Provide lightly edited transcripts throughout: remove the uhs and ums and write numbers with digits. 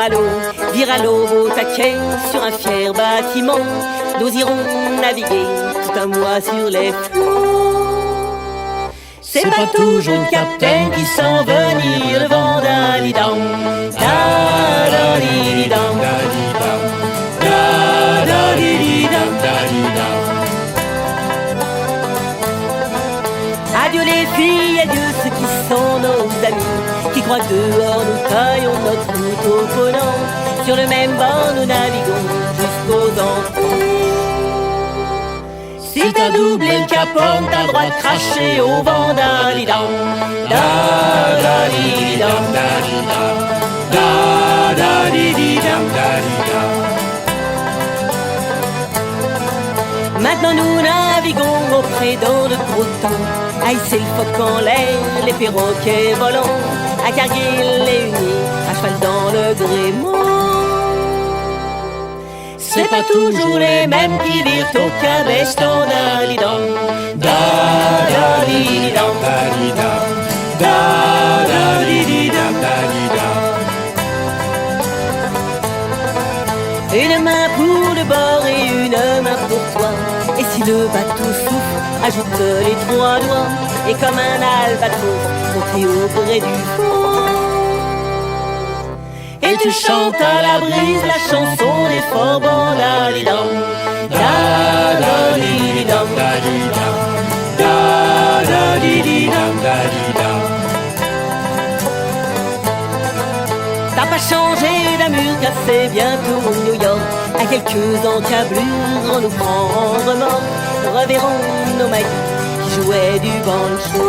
à l'eau, dire à l'eau au taquet sur un fier bâtiment. Nous irons naviguer tout un mois sur les flots. C'est pas toujours le capitaine qui sent venir le vent d'Alidam. Da-da-di-di-dam, da-di-dam, da-da-di-di-dam, da-di-dam. Adieu les filles, adieu ceux qui sont nos amis, qui croient que dehors nous taillons notre route au ponant. Sur le même bord nous naviguons jusqu'aux enfants. Si t'as doublé le capot, t'as le droit de cracher au vent d'Alidam. Da-da-di-di-dam, da-di-dam, da-da-di-di-dam, da-di-dam. Maintenant nous naviguons au prédant de gros temps, à hisser le phoque en l'air, les perroquets volants, à Cargill les unis, à cheval dans le gréement. C'est pas toujours les mêmes qui virent au cabestan d'Alidam. Da-da-di-di-dam, da-di-dam, da-da-di-di-dam, da-di-dam. Une main pour le bord et une main pour toi. Et si le bateau souffle, ajoute les trois doigts. Et comme un albatros, monter au gré du fond. Et tu chantes à la brise la chanson des forbans d'Alidam. Da-da-di-di-dam, da-di-dam, da-da-di-di-dam, da-di-dam. T'as pas changé d'amure car c'est bientôt New York. À quelques encablures on nous prend en remorque. Nous reverrons nos maquis qui jouaient du banjo.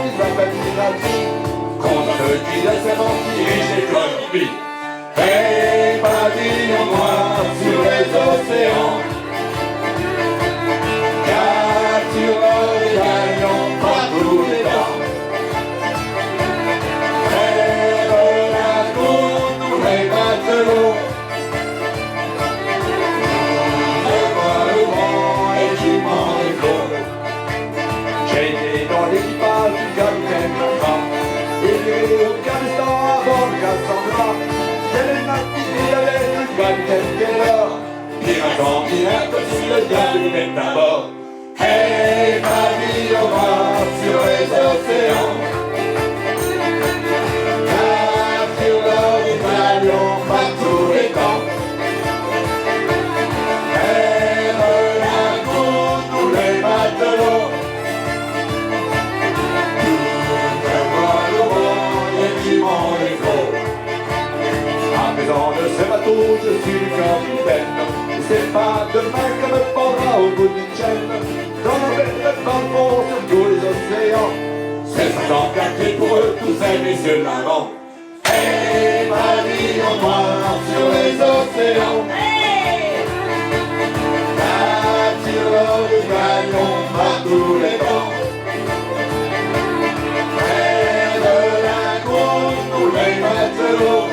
ils appellent piraterie. Contre ceux qui laissent mentir, j'ai comme lui. Hey, pavillon noir sur les océans, capture les gagnants par tous les temps. Lève la cour, nous les matelots, nous vois le vent et qui m'en écho. J'ai été dans l'équipage du capitaine Lafar, et au Afghanistan avant le Cassandra. C'est les navires avec le capitaine Taylor, pirate en pirate si le diable est à bord. Hey, pavillon noir sur les océans, capture l'or des galions par tous les temps. Lève la cour, nous les matelots, nous voir le vent et qui m'en écho. Dans de ce bateau, je suis le capitaine. Et c'est pas demain qu'on me pendra au bout d'une chaîne. Dans le bête, dans le fond, sur tous les océans. C'est 54 pieds pour eux, tous ces messieurs de l'avant. Hey, pavillon noir sur les océans. Capture l'or du galion par tous les temps. Lève la cour, nous les matelots,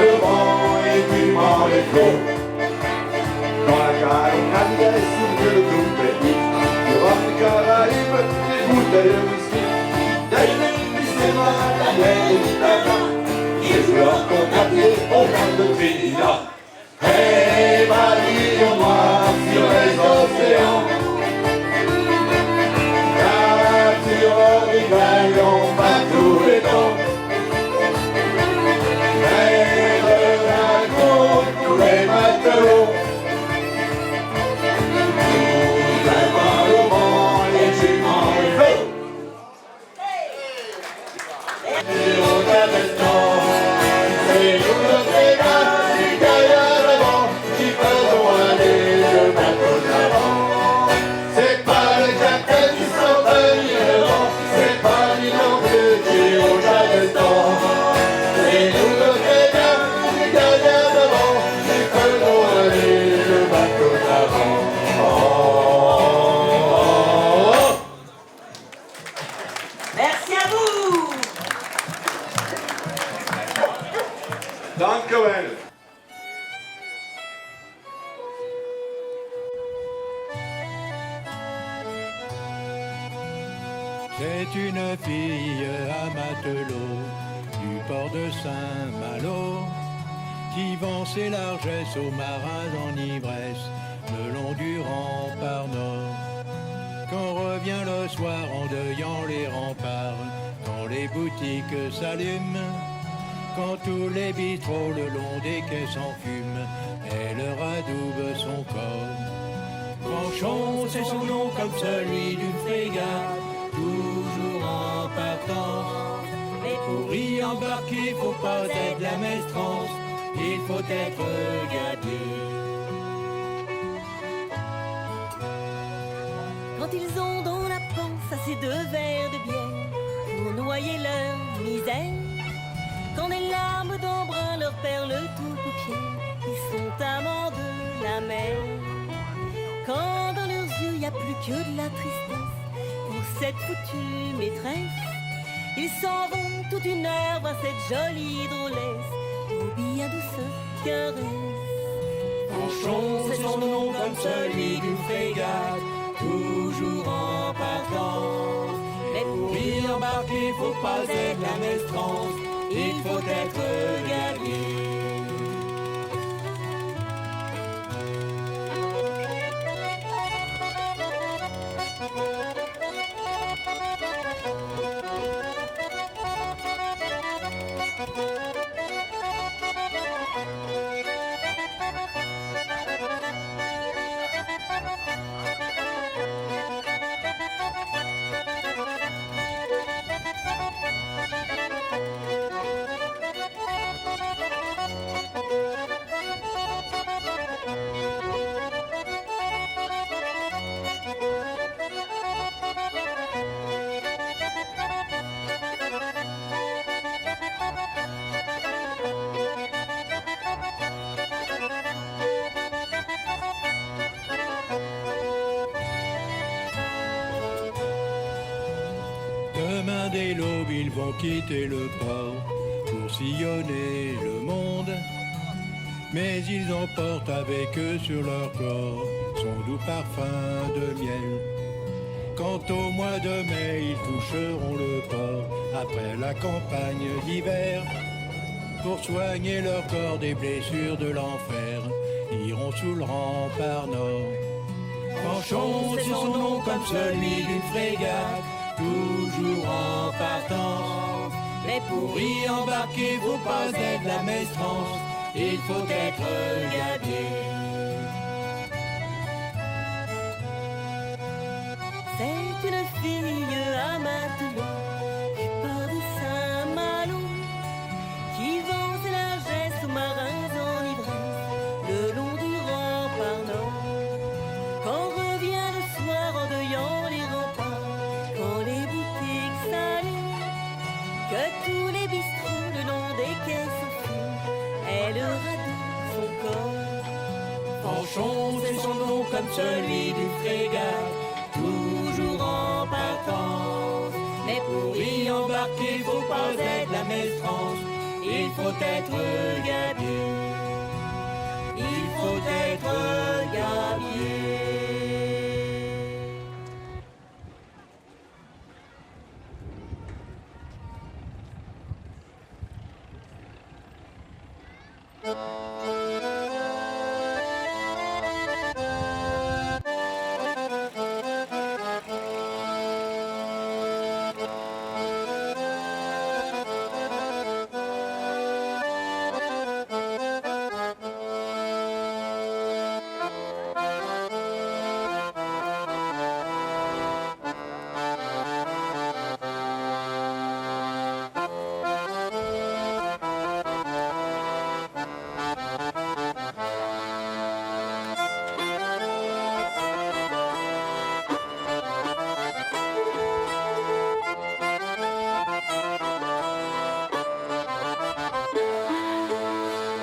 le vent et puis m'en écho. Dans la cale, on naviguait sous le tout pays. L'Europe des Caraïbes, des bouteilles de whisky. D'ailleurs, c'est mal, la mer et l'Italie. Et je leur compte à pied au camp de Trinidad. Hey, pavillon noir sur les océans, capture des galions par tous les temps. Les matelots, nous avons le vent et tu m'en écho. Et au Cabestan, c'est nous le frégate, les gaillards d'avant qui faisons aller le bateau d'avant. C'est pas le capitaine qui s'en venir devant, c'est pas lui non plus qui est au Cabestan. C'est nous le frégate, les gaillards d'avant. Le bateau d'avant. Merci à vous. Danke well. C'est une fille à matelot du port de Saint-Malo qui vend ses largesses aux marins en ivresse le long du rempart nord. Quand revient le soir en deuillant les remparts, quand les boutiques s'allument, quand tous les bistrots le long des quais s'enfument, elle radoube son corps. Franchon, c'est son nom comme celui d'une frégate, toujours en partance. Mais pour y embarquer, faut pas être la maestrance, il faut être gadieu. Quand ils ont dans la panse assez de verres de bière pour noyer leur misère, quand des larmes d'embrun leur perlent tout paupières, ils sont amants de la mer. Quand dans leurs yeux y a plus que de la tristesse pour cette foutue maîtresse, ils s'en vont toute une heure voir cette jolie drôlesse aux bien douces caresses. Franchon, c'est son nom comme celui d'une frégate, toujours en partance. Mais pour y embarquer, faut pas être la maestrance, il faut être gagné. Demain dès l'aube ils vont quitter le port pour sillonner le monde. Mais ils emportent avec eux sur leur corps son doux parfum de miel. Quand au mois de mai ils toucheront le port après la campagne d'hiver, pour soigner leur corps des blessures de l'enfer, iront sous le rempart nord. Fanchon, c'est son nom comme celui d'une frégate, toujours en partance. Mais pour y embarquer, faut pas être la maestrance, il faut être gabier. C'est une fille à matelot du port de Saint-Malo, qui vend ses largesses aux marins en ivresse le long du rempart nord. Quand revient le soir en deuillant les remparts, quand les boutiques s'allument, que tous les bistrots le long des quais s'enfument, elle radoue son corps. Fanchon, c'est son nom comme celui d'une frégate, toujours en partance. Mais pour y embarquer, faut pas être la maestrance, il faut être gabier. Il faut être gabier.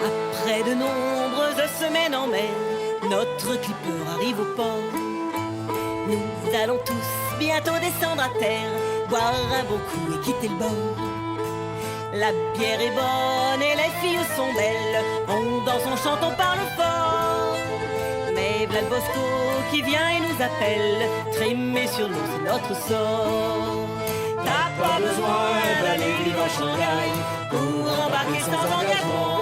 Après de nombreuses semaines en mer, notre clipper arrive au port. Nous allons tous bientôt descendre à terre, boire un bon coup et quitter le bord. La bière est bonne et les filles sont belles, on danse, on chante, on parle fort. Mais v'là le Bosco qui vient et nous appelle, trimer sur nous c'est notre sort. T'as pas besoin d'aller vivre à Shanghai pour embarquer sans engagement.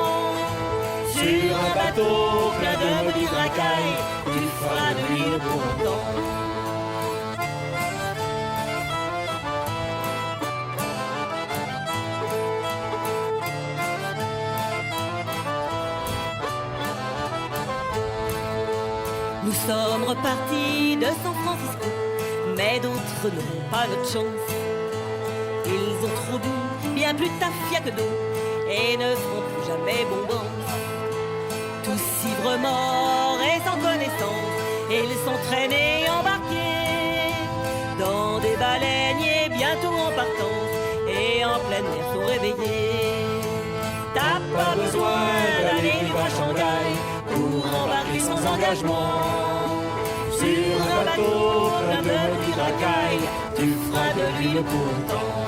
Sur un bateau plein de maudits racailles, tu feras de lui le bon temps. Nous sommes repartis de San Francisco, mais d'autres n'ont pas notre chance. Ils ont trop bu, bien plus tafia que d'eau, et ne feront plus jamais bonbons. Tous ivres morts et sans connaissance, ils sont traînés, embarqués dans des baleiniers bientôt en partance, et en pleine mer sont réveillés. T'as pas besoin d'aller vivre à Shanghai pour embarquer sans engagement. Sur un bateau plein de racailles, tu feras de lui le pourtant.